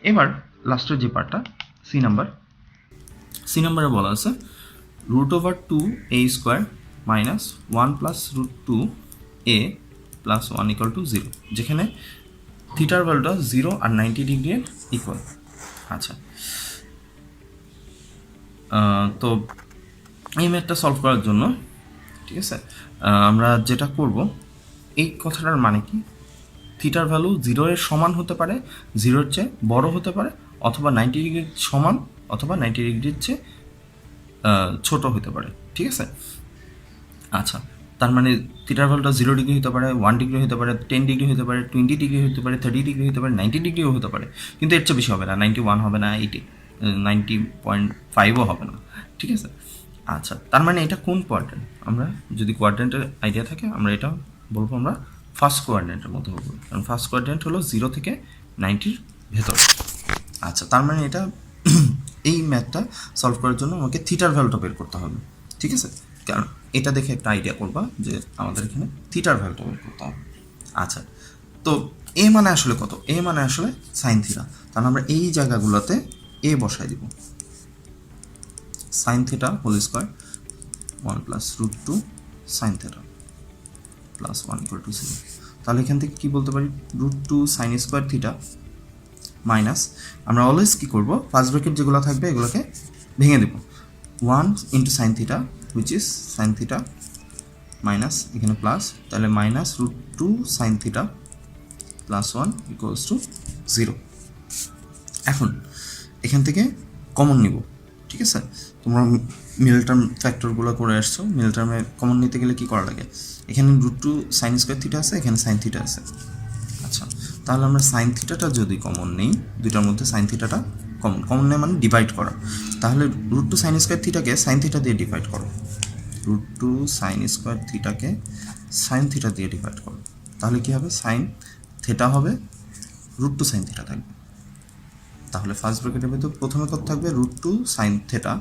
এবার লাস্টের যে পার্টটা সি নাম্বারে বলা আছে √2a² minus 1 plus √2a plus 1 equal to 0, যেখানে থিটার ভ্যালুটা 0 আর 90 ডিগ্রি ইকুয়াল। আচ্ছা, তো এই ম্যাথটা সলভ করার জন্য ঠিক আছে আমরা যেটা করব, এই কথাটার মানে কি, থিটার ভ্যালু 0 এর সমান হতে পারে, 0 এর চেয়ে বড় হতে পারে, অথবা 90 ডিগ্রির সমান অথবা 90 ডিগ্রির চেয়ে ছোট হতে পারে। ঠিক আছে, আচ্ছা, তার মানে থিটার ভ্যালুটা 0 ডিগ্রি হতে পারে, 1 ডিগ্রি হতে পারে, 10 ডিগ্রি হতে পারে, 20 ডিগ্রি হতে পারে, 30 ডিগ্রি হতে পারে, 90 ডিগ্রিও হতে পারে, কিন্তু এর চেয়ে বেশি হবে না, 91 হবে না, 90.5ও হবে না। ঠিক আছে, আচ্ছা, তার মানে এটা কোন কোয়াড্রেন্ট? আমরা যদি কোয়াড্রেন্টের আইডিয়া থাকে আমরা এটা বলবো আমরা ফার্স্ট কোয়াড্রেন্টের মধ্যে বলবো, কারণ ফার্স্ট কোয়াড্রেন্ট হলো 0 থেকে 90-র ভেতর। আচ্ছা, তার মানে এটা এই ম্যাথটা সলভ করার জন্য আমাকে থিটার ভ্যালুটা বের করতে হবে। ঠিক আছে, কারণ এটা দেখে একটা আইডিয়া করবা যে আমাদের এখানে থিটার ভ্যালুটা বের করতে হবে। আচ্ছা, তো এ মানে আসলে কত? এ মানে আসলে সাইন থিটা, তাহলে আমরা এই জায়গাগুলোতে এ বসাই দিব। Sine theta whole square 1 plus √2 sine theta plus 1 equal to 0। তাহলে এখান থেকে কী বলতে পারি? √2 সাইন স্কোয়ার থিটা মাইনাস, আমরা অলওয়েজ কী করবো, ফার্স্ট ব্র্যাকেট যেগুলো থাকবে এগুলোকে ভেঙে দেবো, 1 into sine theta which is sine theta minus এখানে প্লাস, তাহলে minus √2 sine theta plus 1 equals to 0। এখন এখান থেকে কমন নিব। ঠিক আছে, তোমরা মিডল টার্ম ফ্যাক্টরগুলো করে আসছো, মিডল টার্মে কমন নিতে গেলে কী করা লাগে? এখানে √2 সাইন স্কোয়ার থিটা আছে, এখানে সাইন থিটা আছে। আচ্ছা, তাহলে আমরা সাইন থিটাটা যদি কমন নিই, দুইটার মধ্যে সাইন থিটাটা কমন নেয় মানে ডিভাইড করা, তাহলে √2 সাইন স্কোয়ার থিটাকে সাইন থিটা দিয়ে ডিভাইড করো, √2 সাইন স্কোয়ার থিটাকে সাইন থিটা দিয়ে ডিভাইড করো, তাহলে কী হবে? সাইন থিটা হবে, √2 সাইন থিটা থাকবে। তাহলে ফার্স্ট ব্র্যাকেটের ভিতর প্রথমে কত থাকবে? √2 সাইন থিটা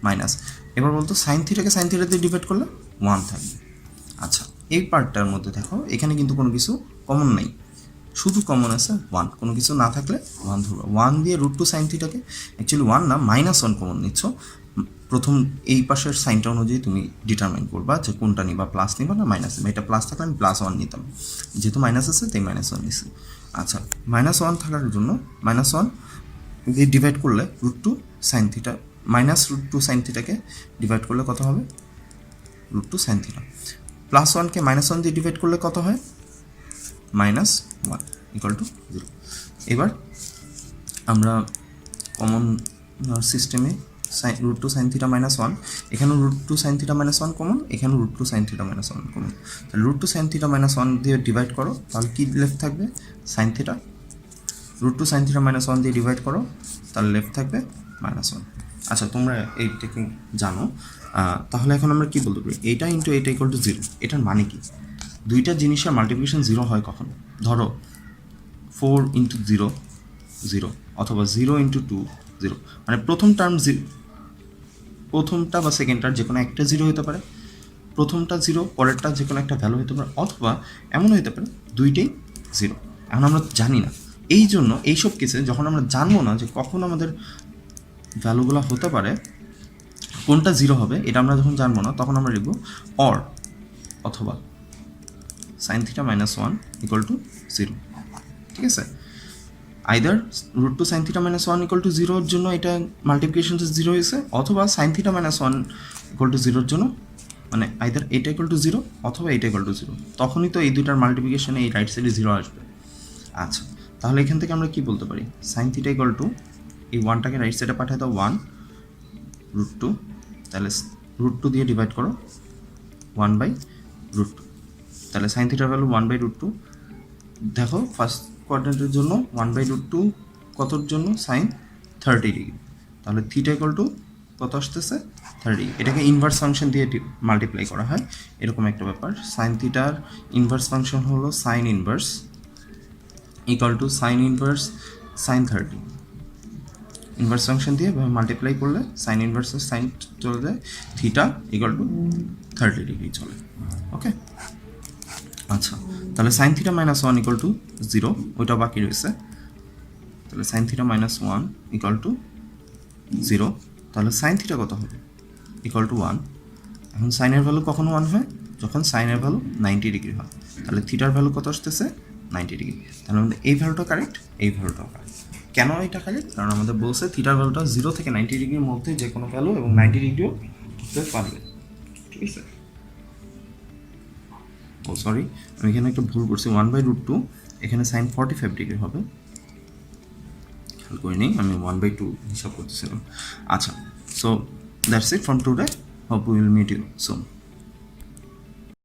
মাইনাস, এবার বলতো সাইন থিটাকে সাইন থিটা দিয়ে ডিভাইড করলে 1 থাকবে। আচ্ছা, এই পার্টটার মধ্যে দেখো এখানে কিন্তু কোনো কিছু কমন নেই, শুধু কমন আছে 1, কোনো কিছু না থাকলে 1 ধরবো। 1 দিয়ে √2 সাইন থিটাকে, অ্যাকচুয়ালি 1 না -1 কমন নিচ্ছ, প্রথম এই পাশের সাইনটা অনুযায়ী তুমি ডিটারমাইন করবা যে কোনটা নিবা, প্লাস নিবা না মাইনাস নিবা। এটা প্লাস থাকলে আমি +1 নিতাম, যেহেতু মাইনাস আছে তাই -1 নিছি। আচ্ছা, -1 থাকার জন্য -1 দিয়ে ডিভাইড করলে √2 সাইন থিটা মাইনাস √2 সাইন থিটাকে ডিভাইড করলে কত হবে? √2 সাইন থিটা প্লাস 1কে -1 দিয়ে ডিভাইড করলে কত হয়? -1 ইকুয়াল টু 0। এবার আমরা কমন সিস্টেমে √2 সাইন থিটা -1, এখানেও √2 সাইন থিটা -1 কমন, এখানেও √2 সাইন থিটা -1 কমন, তাহলে √2 সাইন থিটা -1 দিয়ে ডিভাইড করো, তাহলে কী লেফট থাকবে? Sine theta. √2 সাইন থিটা -1 দিয়ে ডিভাইড করো, তাহলে লেফট থাকবে -1। আচ্ছা, তোমরা এই টেকনিক জানো, তাহলে এখন আমরা কী বলতে পারি? এইটা ইন্টু এইটা ইকুয়াল টু 0, এটার মানে কি? দুইটা জিনিসের মাল্টিপ্লিকেশন 0 হয় কখন? ধরো 4 ইন্টু 0 0, অথবা 0 ইন্টু 2 0, মানে প্রথম টার্ম প্রথমটা বা সেকেন্ডটার যে কোনো একটা 0 হতে পারে, প্রথমটা 0 পরেরটা যে কোনো একটা ভ্যালু হতে পারে, অথবা এমন হতে পারে দুইটাই 0। এখন আমরা জানি না, এই জন্য এইসব কেসে যখন আমরা জানবো না যে কখন আমাদের ভ্যালুগুলো হতে পারে, কোনটা 0 হবে, এটা আমরা যখন জানবো না, তখন আমরা লিখব অর অথবা সাইন থিটা -1 ইকুয়াল টু 0। ঠিক আছে, either √2 sine theta -1 equal to 0-এর জন্য এটা মাল্টিপ্লিকেশন 0 হয়েছে, অথবা সাইন থিটা -1 ইকুয়াল টু 0-এর জন্য, মানে আইদার এটা ইকুয়াল টু 0 অথবা এটা ইকুয়াল টু 0, তখনই তো এই দুইটার মাল্টিপ্লিকেশনে এই রাইট সাইডে 0 আসবে। আচ্ছা, তাহলে এখান থেকে আমরা কি বলতে পারি? সাইন থিটা ইকুয়াল টু, এই 1টাকে রাইট সাইডে পাঠায় দাও 1 √2, তাহলে √2 দিয়ে ডিভাইড করো 1/√2, তাহলে সাইন থিটার ভ্যালু 1/√2। দেখো ফার্স্ট কোয়াড্রেন্টের জন্য 1/√2 কতর জন্য? সাইন 30 ডিগ্রি, তাহলে থিটা ইকুয়াল টু কত আসতেছে? 30। এটাকে ইনভার্স ফাংশন দিয়ে মাল্টিপ্লাই করা হয়, এরকম একটা ব্যাপার। সাইন থিটার ইনভার্স ফাংশন হলো sign inverse equal to sign inverse sign 30। Inverse function দিয়ে মাল্টিপ্লাই করলে সাইন ইনভার্সের সাইন চলে যায়, থিটা ইকুয়াল টু 30 ডিগ্রি চলে। ওকে, আচ্ছা, তাহলে সাইন থিটা -1 ইকুয়াল টু 0, ওইটা বাকি রয়েছে। তাহলে sign theta minus 1 equal to 0। তাহলে সাইন থিটা কত হবে? Equal to 1। এখন সাইনের ভ্যালু কখন 1 হয়? যখন সাইনের ভ্যালু 90 ডিগ্রি হয়। তাহলে থিটার ভ্যালু কত আসতেছে? 90 ডিগ্রি। তাহলে আমাদের এই ভ্যালুটা কারেক্ট, এই ভ্যালুটাও কারেক্ট। কেন এটা কারেক্ট? কারণ আমাদের বলছে থিটার ভ্যালুটা 0 থেকে 90 ডিগ্রির মধ্যে যে কোনো ভ্যালু এবং 90 ডিগ্রিও হতে পারবে। ঠিক আছে? ও সরি, আমি এখানে একটা ভুল করছি, 1/√2, এখানে সাইন 45 ডিগ্রি হবে, খেয়াল করে নিই, আমি 1/2 হিসাব করতেছিলাম। আচ্ছা, so that's it from today, hope will meet you soon.